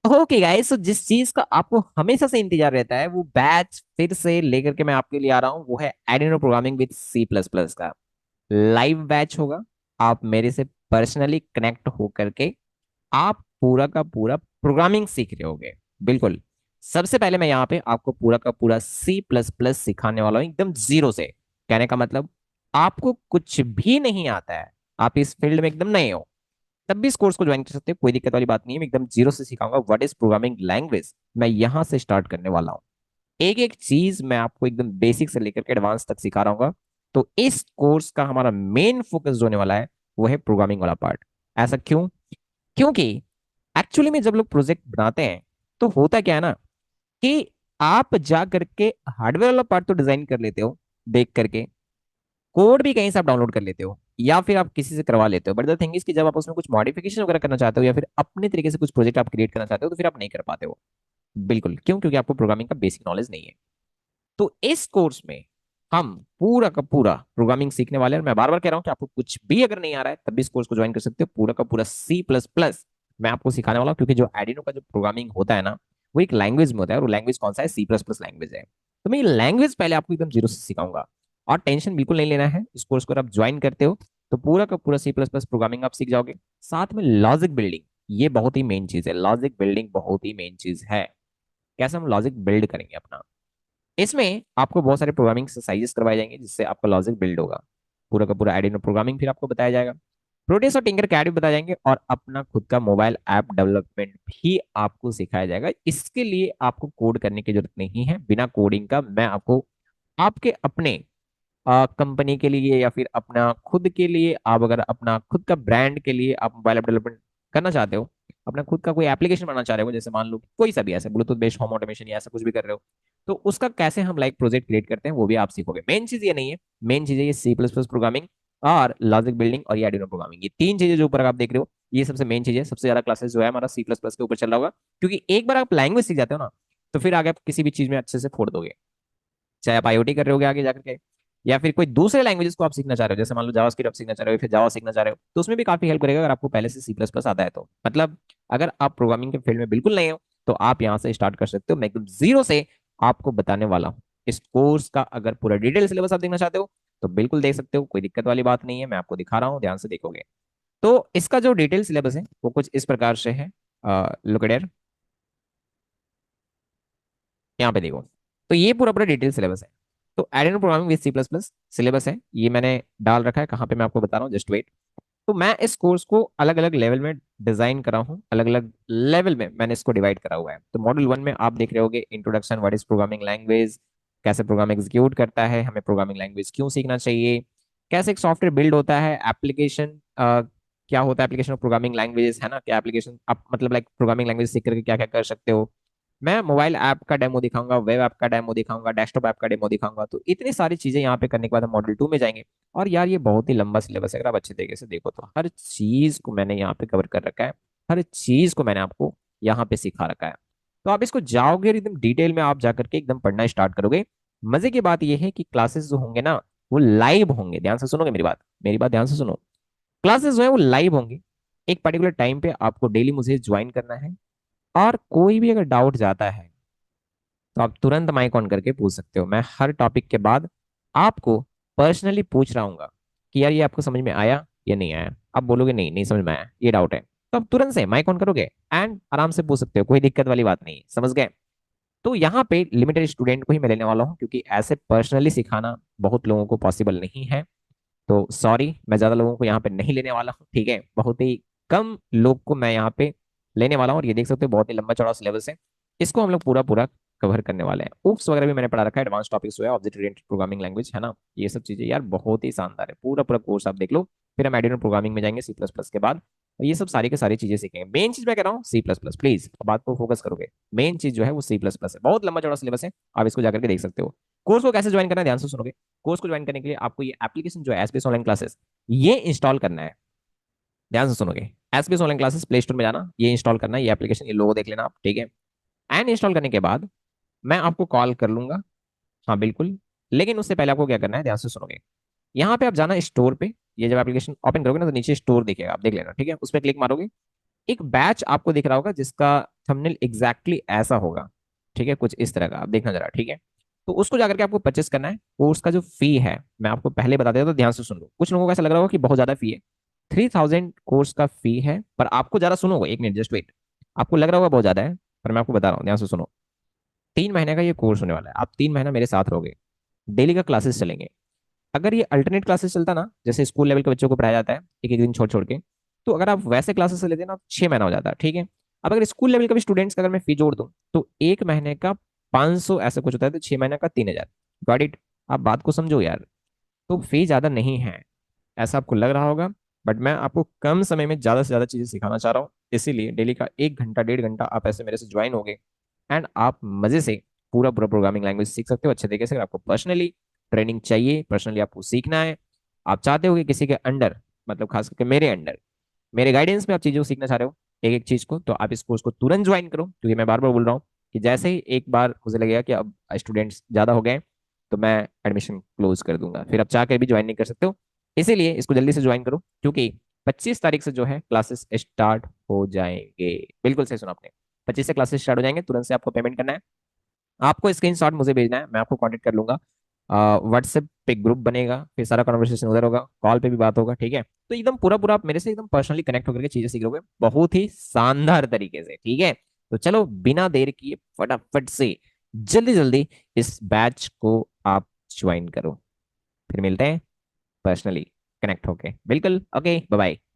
Okay guys, तो जिस चीज का आपको हमेशा से इंतजार रहता है वो बैच फिर से लेकर के मैं आपके लिए आ रहा हूँ, वो है Arduino programming with C plus plus का लाइव बैच होगा। आप मेरे से पर्सनली कनेक्ट हो करके आप पूरा का पूरा प्रोग्रामिंग सीख रहे होगे। बिल्कुल। सबसे पहले मैं यहाँ पे आपको पूरा का पूरा सी प्लस प्लस सिखाने वाला हूँ, एकदम जीरो से। कहने का मतलब आपको कुछ भी नहीं आता है, आप इस फील्ड में एकदम नए हो, तब भी इस कोर्स को ज्वाइन कर सकते हो, कोई दिक्कत वाली बात नहीं है। मैं एकदम जीरो से सिखाऊंगा व्हाट इज प्रोग्रामिंग लैंग्वेज। मैं यहाँ से स्टार्ट करने वाला हूँ। एक एक चीज मैं आपको एकदम बेसिक से लेकर के एडवांस तक सिखा रहा हूँ। तो इस कोर्स का हमारा मेन फोकस जो होने वाला है वो है प्रोग्रामिंग वाला पार्ट। ऐसा क्यों? क्योंकि एक्चुअली में जब लोग प्रोजेक्ट बनाते हैं तो होता क्या है ना, कि आप जा करके हार्डवेयर वाला पार्ट तो डिजाइन कर लेते हो देख करके, कोड भी कहीं से आप डाउनलोड कर लेते हो या फिर आप किसी से करवा लेते हो, बट द थिंग इज कि जब आप उसमें कुछ मॉडिफिकेशन वगैरह करना चाहते हो या फिर अपने तरीके से कुछ प्रोजेक्ट आप क्रिएट करना चाहते हो तो फिर आप नहीं कर पाते हो। बिल्कुल। क्यों? क्योंकि आपको प्रोग्रामिंग का बेसिक नॉलेज नहीं है। तो इस कोर्स में हम पूरा का पूरा प्रोग्रामिंग सीखने वाले हैं। मैं बार बार कह रहा हूं कि आपको कुछ भी अगर नहीं आ रहा है तब भी इस कोर्स को ज्वाइन कर सकते हो। पूरा का पूरा सी प्लस प्लस मैं आपको सिखाने वाला हूँ, क्योंकि जो एडिनो का जो प्रोग्रामिंग होता है ना, वो एक लैंग्वेज में होता है, और वो लैंग्वेज कौन सा है? सी प्लस प्लस लैंग्वेज है। तो मैं ये लैंग्वेज पहले आपको एकदम जीरो से सिखाऊंगा। और टेंशन बिल्कुल नहीं लेना है, इस कोर्स को अगर आप ज्वाइन करते हो तो पूरा का पूरा सी प्लस प्लस प्रोग्रामिंग आप सीख जाओगे। साथ में लॉजिक बिल्डिंग, ये बहुत ही मेन चीज है। लॉजिक बिल्डिंग बहुत ही मेन चीज है। कैसे हम लॉजिक बिल्ड करेंगे अपना, इसमें आपको बहुत सारे प्रोग्रामिंग एक्सरसाइजेस करवाए जाएंगे जिससे आपका लॉजिक बिल्ड होगा। पूरा का पूरा एडिनो प्रोग्रामिंग फिर आपको बताया जाएगा। प्रोटेस और टिंकर कैड भी बताए जाएंगे, और अपना खुद का मोबाइल ऐप डेवलपमेंट भी आपको सिखाया जाएगा। इसके लिए आपको कोड करने की जरूरत नहीं है। बिना कोडिंग का मैं आपको आपके अपने कंपनी के लिए या फिर अपना खुद के लिए, आप अगर अपना खुद का ब्रांड के लिए आप मोबाइल ऐप डेवलपमेंट करना चाहते हो, अपना खुद का कोई एप्लीकेशन बनाना चाह रहे हो, जैसे मान लो कोई सा भी ऐसा ब्लूटूथ बेस्ड होम ऑटोमेशन या ऐसा कुछ भी कर रहे हो, तो उसका कैसे हम लाइक प्रोजेक्ट क्रिएट करते हैं वो भी आप सीखोगे। मेन चीज ये नहीं है, मेन चीज है ये सी प्लस प्लस प्रोग्रामिंग और लॉजिक बिल्डिंग और ये आर्डिनो प्रोग्रामिंग। ये तीन चीजें जो ऊपर आप देख रहे हो, ये सबसे मेन चीज है। सबसे ज्यादा क्लासेस जो है हमारा सी प्लस प्लस के ऊपर चल रहा होगा, क्योंकि एक बार आप लैंग्वेज सीख जाते हो ना, तो फिर आगे आप किसी भी चीज में अच्छे से फोड़ दोगे। चाहे आप आईओटी कर रहे होगे आगे जाकर के, या फिर कोई दूसरे लैंग्वेजेस को आप सीखना चाह रहे हो, जैसे मान लो जावास्क्रिप्ट आप सीखना चाह रहे हो, फिर जावा सीखना चाह रहे हो, तो उसमें भी काफी हेल्प करेगा अगर आपको पहले से सी प्लस प्लस आता है तो। मतलब अगर आप प्रोग्रामिंग के फील्ड में बिल्कुल नहीं हो तो आप यहाँ से स्टार्ट कर सकते हो। मैं एकदम जीरो से आपको बताने वाला हूँ। इस कोर्स का अगर पूरा डिटेल सिलेबस आप देखना चाहते हो तो बिल्कुल देख सकते हो, कोई दिक्कत वाली बात नहीं है। मैं आपको दिखा रहा हूँ, ध्यान से देखोगे तो इसका जो डिटेल सिलेबस है वो कुछ इस प्रकार से है। लुक एट, यहाँ पे देखो। तो ये पूरा पूरा डिटेल सिलेबस है। तो Arduino programming with C plus plus syllabus है, ये मैंने डाल रखा है। कहाँ पे मैं आपको बता रहा हूँ, जस्ट वेट। तो मैं इस कोर्स को अलग अलग लेवल में डिजाइन करा हूँ, अलग अलग लेवल में मैंने इसको डिवाइड करा हुआ है। तो मॉड्यूल 1 में आप देख रहे होगे introduction, what is programming language, कैसे प्रोग्राम एग्जीक्यूट करता है, हमें प्रोग्रामिंग लैंग्वेज क्यों सीखना चाहिए, कैसे एक सॉफ्टवेयर बिल्ड होता है, एप्लीकेशन क्या होता है, एप्लीकेशन ऑफ प्रोग्रामिंग लैंग्वेजेस है ना, क्या एप्लीकेशन आप मतलब लाइक प्रोग्रामिंग लैंग्वेज सीख करके क्या क्या कर सकते हो। मैं मोबाइल ऐप का डेमो दिखाऊंगा, वेब ऐप का डेमो दिखाऊंगा, डेस्कटॉप ऐप का डेमो दिखाऊंगा। तो इतनी सारी चीजें यहाँ पे करने के बाद हम मॉड्यूल 2 में जाएंगे। और यार ये बहुत ही लंबा सिलेबस है, अगर आप अच्छे तरीके से देखो तो हर चीज को मैंने यहाँ पे कवर कर रखा है। हर चीज को मैंने आपको यहाँ पे सिखा रखा है। तो आप इसको जाओगे और एकदम डिटेल में आप जाकर के एकदम पढ़ना स्टार्ट करोगे। मजे की बात यह है कि क्लासेस जो होंगे ना वो लाइव होंगे। ध्यान से सुनोगे मेरी बात ध्यान से सुनो। क्लासेस जो है वो लाइव होंगी। एक पर्टिकुलर टाइम पे आपको डेली मुझे ज्वाइन करना है। और कोई भी अगर डाउट जाता है तो आप तुरंत माइक ऑन करके पूछ सकते हो। मैं हर टॉपिक के बाद आपको पर्सनली पूछ रहा हूँ कि यार ये आपको समझ में आया या नहीं आया। आप बोलोगे नहीं नहीं समझ में आया, ये डाउट है, तो आप तुरंत से माइक ऑन करोगे एंड आराम से पूछ सकते हो, कोई दिक्कत वाली बात नहीं। समझ गए? तो यहाँ पे लिमिटेड स्टूडेंट को ही मैं लेने वाला हूँ, क्योंकि ऐसे पर्सनली सिखाना बहुत लोगों को पॉसिबल नहीं है। तो सॉरी, मैं ज्यादा लोगों को यहाँ पे नहीं लेने वाला हूँ, ठीक है। बहुत ही कम लोग को मैं यहाँ पे लेने वाला हूँ। और ये देख सकते हो बहुत ही लंबा चौड़ा सिलेबस है, इसको हम लोग पूरा पूरा कवर करने वाले हैं। उप्स वगैरह भी मैंने पढ़ा रखा है, एडवांस टॉपिक्स जो है ऑब्जेक्ट ओरिएंटेड प्रोग्रामिंग लैंग्वेज है ना, ये सब चीजें यार बहुत ही शानदार है। पूरा पूरा कोर्स आप देख लो, फिर हम एडिनो प्रोग्रामिंग में जाएंगे सी प्लस प्लस के बाद। और ये सब सारी के सारी चीजें सीखेंगे। मेन चीज मैं कह रहा हूँ सी प्लस प्लस, प्लीज बात को फोकस करोगे। मेन चीज जो है वो सी प्लस प्लस है। बहुत लंबा चौड़ा सिलेबस है, आप इसको जाकर के देख सकते हो। कोर्स को कैसे ज्वाइन करना है ध्यान से सुनोगे। कोर्स को ज्वाइन करने के लिए आपको ये एप्लीकेशन जो है एसबीएस ऑनलाइन क्लासेस, ये इंस्टॉल करना है। ध्यान से सुनोगे। SBS online classes play store में जाना, ये इंस्टॉल करना है, ये एप्लीकेशन, ये लोगो देख लेना आप, ठीक है। एंड इंस्टॉल करने के बाद मैं आपको कॉल कर लूंगा। हाँ बिल्कुल। लेकिन उससे पहले आपको क्या करना है, ध्यान से सुनोगे। यहाँ पे आप जाना स्टोर पे, ये जब एप्लीकेशन ओपन करोगे ना तो नीचे स्टोर दिखेगा, आप देख लेना, ठीक है। उस पर क्लिक मारोगे। एक बैच आपको दिख रहा होगा जिसका थंबनेल एग्जैक्टली ऐसा होगा, ठीक है, कुछ इस तरह का आप देखना जरा, ठीक है। तो उसको जाकर के आपको परचेस करना है। कोर्स का जो फी है मैं आपको पहले बता देता, तो ध्यान से सुन लो। कुछ लोगों को ऐसा लग रहा होगा कि बहुत ज्यादा फी है। 3000 कोर्स का फी है, पर आपको ज्यादा सुनो, एक मिनट जस्ट वेट। आपको लग रहा होगा बहुत ज्यादा है, पर मैं आपको बता रहा हूँ, ध्यान से सुनो। 3 महीने का ये कोर्स होने वाला है। आप 3 महीना मेरे साथ रहोगे, डेली का क्लासेस चलेंगे। अगर ये अल्टरनेट क्लासेस चलता ना, जैसे स्कूल लेवल के बच्चों को पढ़ाया जाता है एक एक दिन छोड़ छोड़ के, तो अगर आप वैसे क्लासेस से लेते हैं ना, 6 महीना हो जाता है, ठीक है। अब अगर स्कूल लेवल के भी स्टूडेंट्स का अगर मैं फी जोड़ दूं, तो 1 महीने का 500 ऐसा कुछ होता है, तो 6 महीने का 3000। Got it? आप बात को समझो यार। तो फी ज्यादा नहीं है, ऐसा आपको लग रहा होगा, बट मैं आपको कम समय में ज्यादा से ज्यादा चीजें सिखाना चाह रहा हूँ। इसीलिए डेली का 1 घंटा 1.5 घंटा आप ऐसे मेरे से ज्वाइन होगे, एंड आप मजे से पूरा पूरा प्रोग्रामिंग लैंग्वेज सीख सकते हो अच्छे तरीके से। अगर आपको पर्सनली ट्रेनिंग चाहिए, पर्सनली आपको सीखना है, आप चाहते हो कि किसी के अंडर, मतलब खास करके मेरे अंडर, मेरे गाइडेंस में आप चीजों को सीखना चाह रहे हो एक एक चीज को, तो आप इस कोर्स को तुरंत ज्वाइन करो। क्योंकि मैं बार बार बोल रहा हूँ कि जैसे ही एक बार मुझे लगेगा कि अब स्टूडेंट्स ज्यादा हो गए, तो मैं एडमिशन क्लोज कर दूंगा, फिर आप चाह कर भी ज्वाइन नहीं कर सकते हो। इसीलिए इसको जल्दी से ज्वाइन करो, क्योंकि 25 तारीख से जो है क्लासेस स्टार्ट हो जाएंगे। बिल्कुल सही सुना आपने, 25 से क्लासेस स्टार्ट हो जाएंगे, तुरंत से आपको पेमेंट करना है। आपको स्क्रीनशॉट मुझे भेजना है, मैं आपको कांटेक्ट कर लूंगा। व्हाट्सएप पे ग्रुप बनेगा, फिर सारा कन्वर्सेशन उधर होगा, कॉल पे भी बात होगा, ठीक है। तो एकदम पूरा पूरा आप मेरे से एकदम पर्सनली कनेक्ट होकर के चीजें सीख लोगे बहुत ही शानदार तरीके से, ठीक है। तो चलो बिना देर किए फटाफट से जल्दी जल्दी इस बैच को आप ज्वाइन करो, फिर मिलते हैं पर्सनली कनेक्ट होके। बिल्कुल, ओके, बाय बाय।